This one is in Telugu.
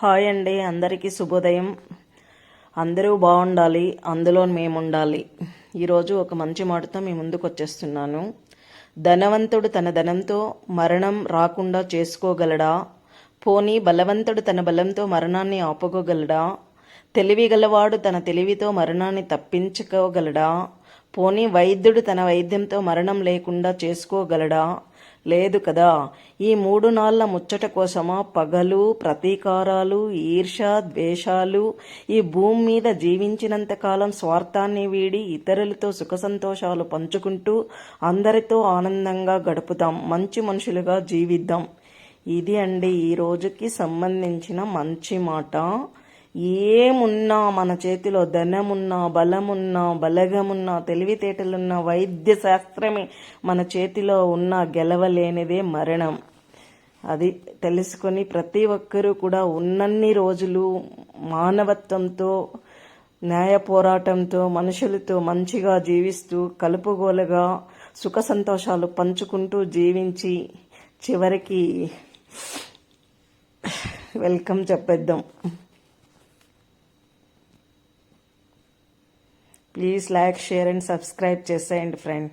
హాయ్ అండి, అందరికీ శుభోదయం. అందరూ బాగుండాలి, అందులో మేము ఉండాలి. ఈరోజు ఒక మంచి మాటతో మీ ముందుకు వచ్చేస్తున్నాను. ధనవంతుడు తన ధనంతో మరణం రాకుండా చేసుకోగలడా? పోనీ బలవంతుడు తన బలంతో మరణాన్ని ఆపుకోగలడా? తెలివి గలవాడు తన తెలివితో మరణాన్ని తప్పించుకోగలడా? పోనీ వైద్యుడు తన వైద్యంతో మరణం లేకుండా చేసుకోగలడా? లేదు కదా. ఈ 3 నాళ్ల ముచ్చట కోసమా పగలు, ప్రతీకారాలు, ఈర్ష, ద్వేషాలు? ఈ భూమి మీద జీవించినంతకాలం స్వార్థాన్ని వీడి ఇతరులతో సుఖ సంతోషాలు పంచుకుంటూ అందరితో ఆనందంగా గడుపుదాం, మంచి మనుషులుగా జీవిద్దాం. ఇది అండి ఈ రోజుకి సంబంధించిన మంచి మాట. ఏమున్నా మన చేతిలో, ధనమున్నా, బలమున్నా, బలగమున్నా, తెలివితేటలున్నా, వైద్య శాస్త్రమే మన చేతిలో ఉన్న గెలవలేనిదే మరణం. అది తెలుసుకొని ప్రతి ఒక్కరూ కూడా ఉన్నన్ని రోజులు మానవత్వంతో, న్యాయ పోరాటంతో, మనుషులతో మంచిగా జీవిస్తూ కలుపుగోలుగా సుఖ సంతోషాలు పంచుకుంటూ జీవించి చివరికి వెల్కమ్ చెప్పేద్దాం. Please like, share and subscribe చేసేయండి ఫ్రెండ్.